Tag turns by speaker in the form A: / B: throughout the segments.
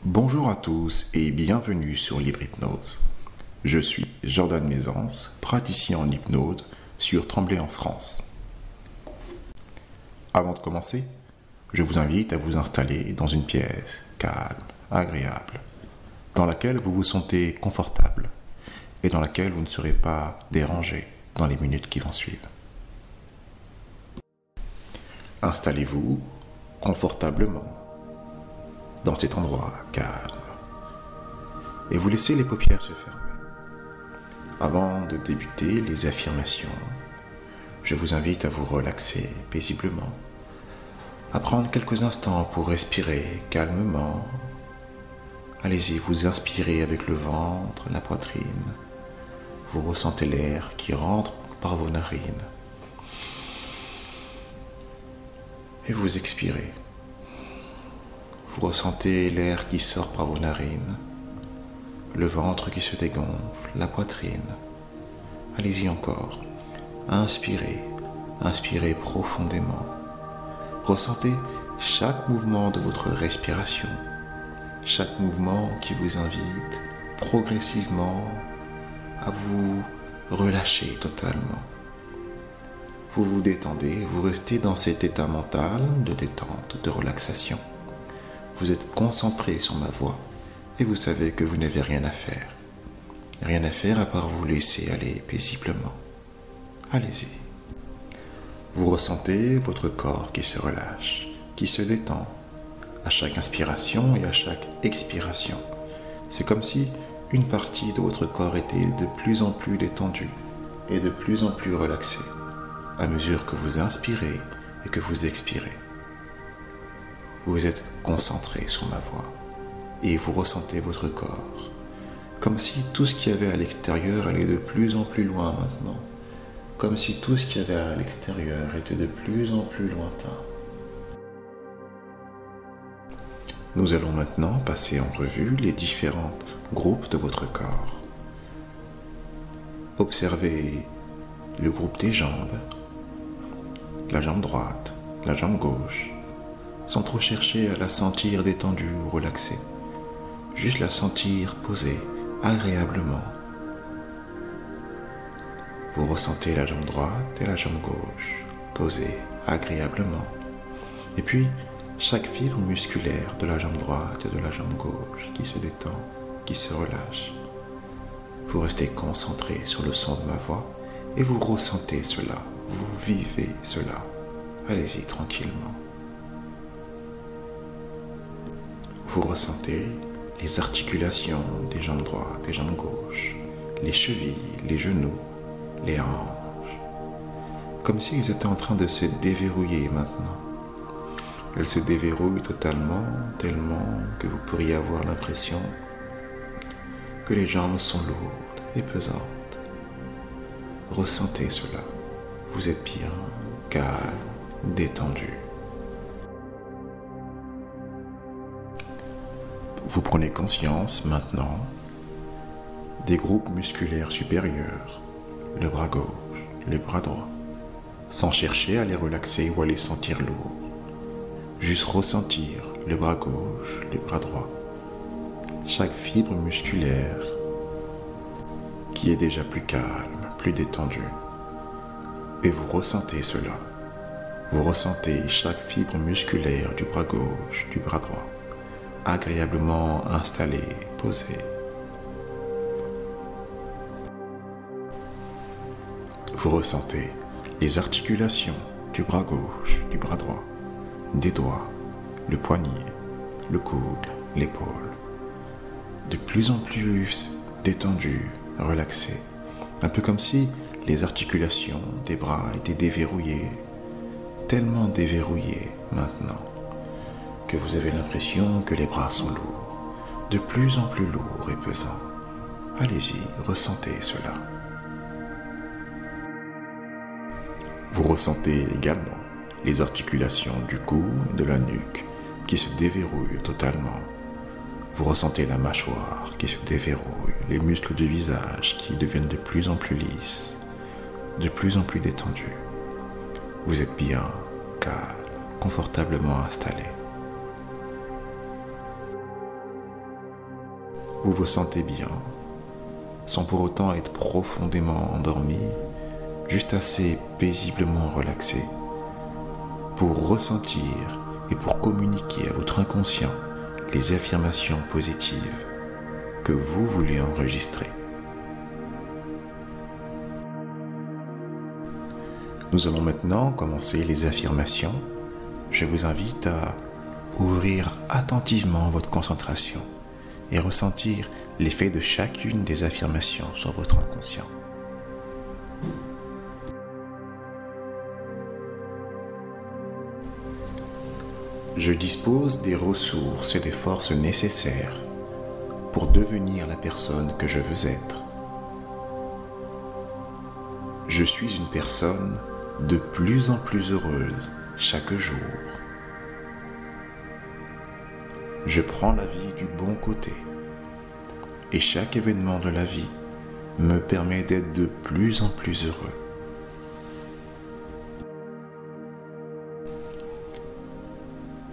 A: Bonjour à tous et bienvenue sur Libre Hypnose. Je suis Jordan Mézance, praticien en hypnose sur Tremblay en France. Avant de commencer, je vous invite à vous installer dans une pièce calme, agréable, dans laquelle vous vous sentez confortable et dans laquelle vous ne serez pas dérangé dans les minutes qui vont suivre. Installez-vous confortablement dans cet endroit calme et vous laissez les paupières se fermer. Avant de débuter les affirmations, je vous invite à vous relaxer paisiblement, à prendre quelques instants pour respirer calmement. Allez-y, vous inspirez avec le ventre, la poitrine. Vous ressentez l'air qui rentre par vos narines. Et vous expirez. Vous ressentez l'air qui sort par vos narines, le ventre qui se dégonfle, la poitrine. Allez-y encore. Inspirez, inspirez profondément. Ressentez chaque mouvement de votre respiration, chaque mouvement qui vous invite progressivement à vous relâcher totalement. Vous vous détendez, vous restez dans cet état mental de détente, de relaxation. Vous êtes concentré sur ma voix et vous savez que vous n'avez rien à faire. Rien à faire à part vous laisser aller paisiblement. Allez-y. Vous ressentez votre corps qui se relâche, qui se détend à chaque inspiration et à chaque expiration. C'est comme si une partie de votre corps était de plus en plus détendue et de plus en plus relaxée à mesure que vous inspirez et que vous expirez. Vous êtes concentré sur ma voix et vous ressentez votre corps, comme si tout ce qu'il y avait à l'extérieur allait de plus en plus loin maintenant, comme si tout ce qu'il y avait à l'extérieur était de plus en plus lointain. Nous allons maintenant passer en revue les différents groupes de votre corps. Observez le groupe des jambes, la jambe droite, la jambe gauche, sans trop chercher à la sentir détendue ou relaxée. Juste la sentir posée agréablement. Vous ressentez la jambe droite et la jambe gauche posées agréablement. Et puis, chaque fibre musculaire de la jambe droite et de la jambe gauche qui se détend, qui se relâche. Vous restez concentré sur le son de ma voix et vous ressentez cela, vous vivez cela. Allez-y tranquillement. Vous ressentez les articulations des jambes droites et jambes gauches, les chevilles, les genoux, les hanches, comme s'ils étaient en train de se déverrouiller maintenant. Elles se déverrouillent totalement, tellement que vous pourriez avoir l'impression que les jambes sont lourdes et pesantes. Ressentez cela. Vous êtes bien, calme, détendu. Vous prenez conscience maintenant des groupes musculaires supérieurs, le bras gauche, le bras droit, sans chercher à les relaxer ou à les sentir lourds. Juste ressentir le bras gauche, le bras droit, chaque fibre musculaire qui est déjà plus calme, plus détendue. Et vous ressentez cela. Vous ressentez chaque fibre musculaire du bras gauche, du bras droit, agréablement installé, posé. Vous ressentez les articulations du bras gauche, du bras droit, des doigts, le poignet, le coude, l'épaule, de plus en plus détendues, relaxées, un peu comme si les articulations des bras étaient déverrouillées, tellement déverrouillées maintenant, que vous avez l'impression que les bras sont lourds, de plus en plus lourds et pesants. Allez-y, ressentez cela. Vous ressentez également les articulations du cou et de la nuque qui se déverrouillent totalement. Vous ressentez la mâchoire qui se déverrouille, les muscles du visage qui deviennent de plus en plus lisses, de plus en plus détendus. Vous êtes bien, calme, confortablement installé. Vous vous sentez bien, sans pour autant être profondément endormi, juste assez paisiblement relaxé pour ressentir et pour communiquer à votre inconscient les affirmations positives que vous voulez enregistrer. Nous allons maintenant commencer les affirmations. Je vous invite à ouvrir attentivement votre concentration et ressentir l'effet de chacune des affirmations sur votre inconscient. Je dispose des ressources et des forces nécessaires pour devenir la personne que je veux être. Je suis une personne de plus en plus heureuse chaque jour. Je prends la vie du bon côté et chaque événement de la vie me permet d'être de plus en plus heureux.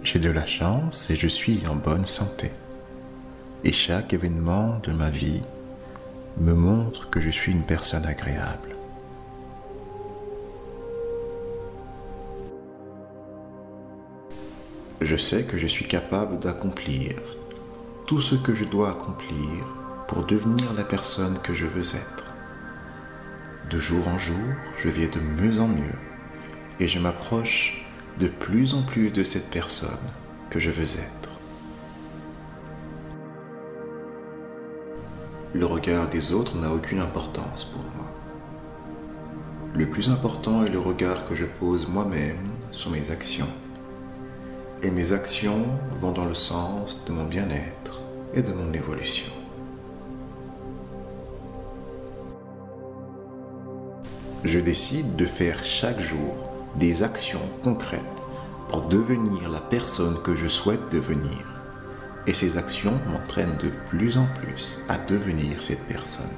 A: J'ai de la chance et je suis en bonne santé. Et chaque événement de ma vie me montre que je suis une personne agréable. Je sais que je suis capable d'accomplir tout ce que je dois accomplir pour devenir la personne que je veux être. De jour en jour, je vais de mieux en mieux et je m'approche de plus en plus de cette personne que je veux être. Le regard des autres n'a aucune importance pour moi. Le plus important est le regard que je pose moi-même sur mes actions. Et mes actions vont dans le sens de mon bien-être et de mon évolution. Je décide de faire chaque jour des actions concrètes pour devenir la personne que je souhaite devenir. Et ces actions m'entraînent de plus en plus à devenir cette personne.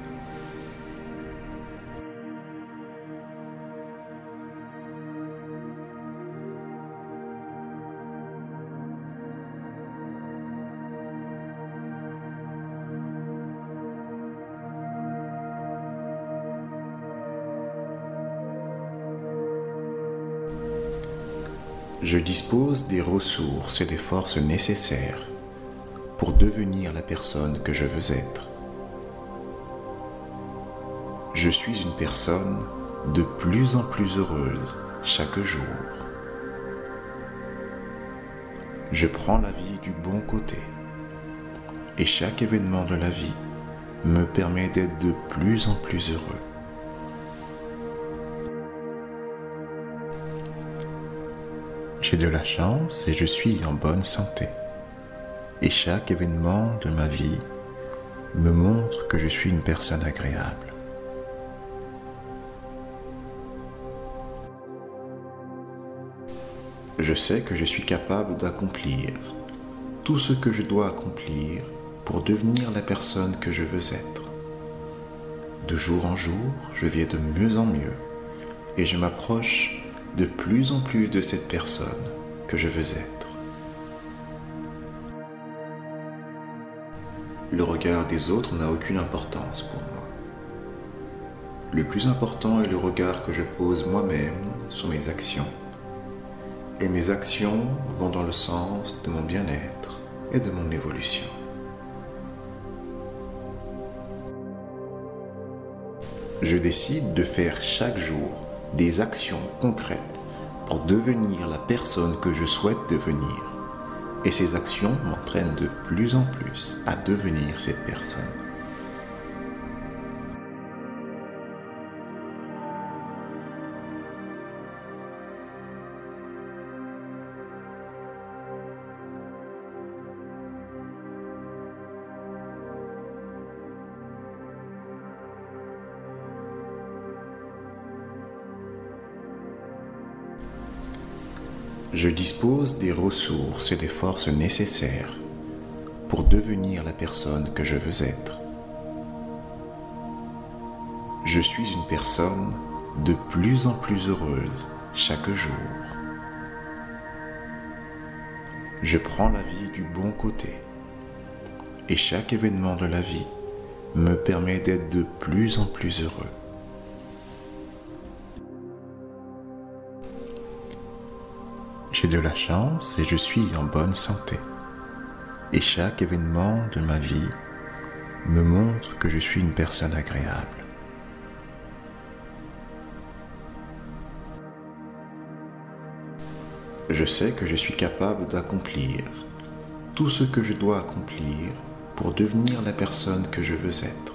A: Je dispose des ressources et des forces nécessaires pour devenir la personne que je veux être. Je suis une personne de plus en plus heureuse chaque jour. Je prends la vie du bon côté et chaque événement de la vie me permet d'être de plus en plus heureux. J'ai de la chance et je suis en bonne santé. Et chaque événement de ma vie me montre que je suis une personne agréable. Je sais que je suis capable d'accomplir tout ce que je dois accomplir pour devenir la personne que je veux être. De jour en jour, je vais de mieux en mieux et je m'approche de plus en plus de cette personne que je veux être. Le regard des autres n'a aucune importance pour moi. Le plus important est le regard que je pose moi-même sur mes actions. Et mes actions vont dans le sens de mon bien-être et de mon évolution. Je décide de faire chaque jour des actions concrètes pour devenir la personne que je souhaite devenir. Et ces actions m'entraînent de plus en plus à devenir cette personne. Je dispose des ressources et des forces nécessaires pour devenir la personne que je veux être. Je suis une personne de plus en plus heureuse chaque jour. Je prends la vie du bon côté et chaque événement de la vie me permet d'être de plus en plus heureux. J'ai de la chance et je suis en bonne santé. Et chaque événement de ma vie me montre que je suis une personne agréable. Je sais que je suis capable d'accomplir tout ce que je dois accomplir pour devenir la personne que je veux être.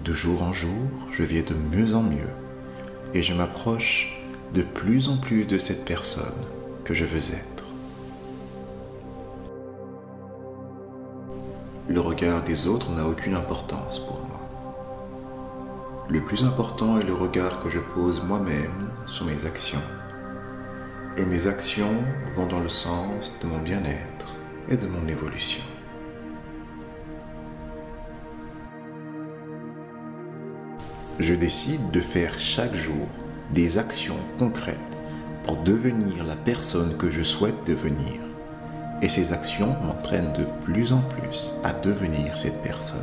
A: De jour en jour, je vais de mieux en mieux et je m'approche de plus en plus de cette personne que je veux être. Le regard des autres n'a aucune importance pour moi. Le plus important est le regard que je pose moi-même sur mes actions. Et mes actions vont dans le sens de mon bien-être et de mon évolution. Je décide de faire chaque jour des actions concrètes pour devenir la personne que je souhaite devenir. Et ces actions m'entraînent de plus en plus à devenir cette personne.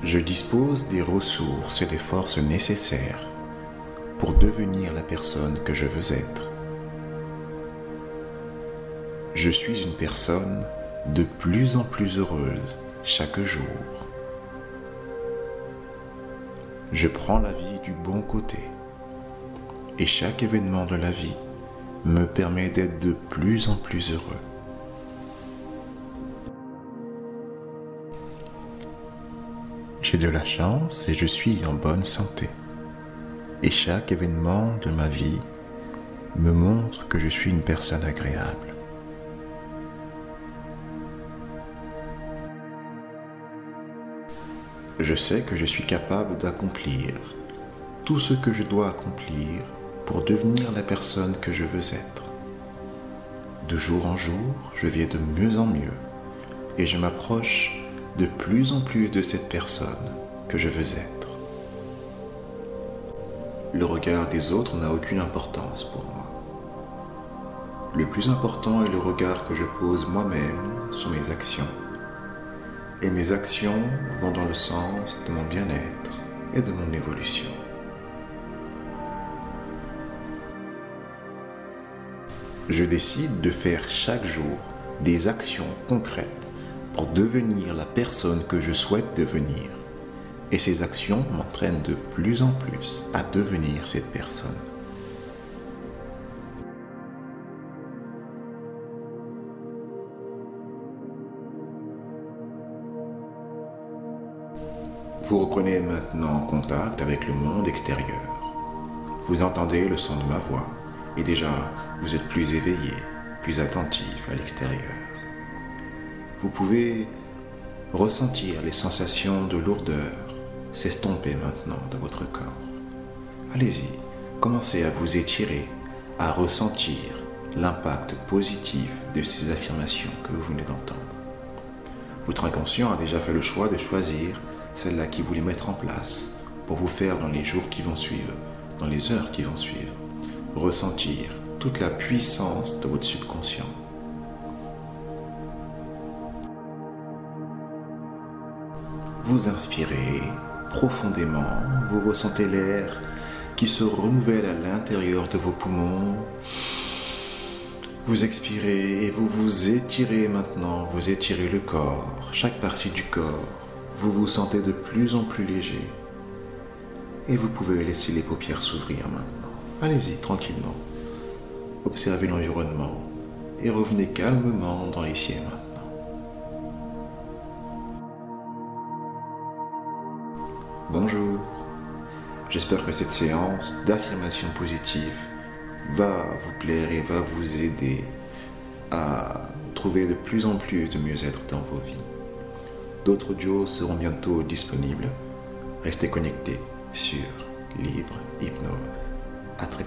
A: Je dispose des ressources et des forces nécessaires pour devenir la personne que je veux être. Je suis une personne de plus en plus heureuse chaque jour. Je prends la vie du bon côté et chaque événement de la vie me permet d'être de plus en plus heureux. J'ai de la chance et je suis en bonne santé. Et chaque événement de ma vie me montre que je suis une personne agréable. Je sais que je suis capable d'accomplir tout ce que je dois accomplir pour devenir la personne que je veux être. De jour en jour, je vais de mieux en mieux et je m'approche de plus en plus de cette personne que je veux être. Le regard des autres n'a aucune importance pour moi. Le plus important est le regard que je pose moi-même sur mes actions. Et mes actions vont dans le sens de mon bien-être et de mon évolution. Je décide de faire chaque jour des actions concrètes pour devenir la personne que je souhaite devenir. Et ces actions m'entraînent de plus en plus à devenir cette personne. Vous reprenez maintenant contact avec le monde extérieur. Vous entendez le son de ma voix et déjà vous êtes plus éveillé, plus attentif à l'extérieur. Vous pouvez ressentir les sensations de lourdeur s'estomper maintenant dans votre corps. Allez-y, commencez à vous étirer, à ressentir l'impact positif de ces affirmations que vous venez d'entendre. Votre inconscient a déjà fait le choix de choisir celle-là qu'il voulait mettre en place pour vous faire dans les jours qui vont suivre, dans les heures qui vont suivre, ressentir toute la puissance de votre subconscient. Vous inspirez profondément, vous ressentez l'air qui se renouvelle à l'intérieur de vos poumons. Vous expirez et vous vous étirez maintenant, vous étirez le corps, chaque partie du corps. Vous vous sentez de plus en plus léger. Et vous pouvez laisser les paupières s'ouvrir maintenant. Allez-y, tranquillement. Observez l'environnement et revenez calmement dans les siens maintenant. Bonjour. J'espère que cette séance d'affirmation positive va vous plaire et va vous aider à trouver de plus en plus de mieux-être dans vos vies. D'autres audios seront bientôt disponibles. Restez connectés sur Libre hypnose. À très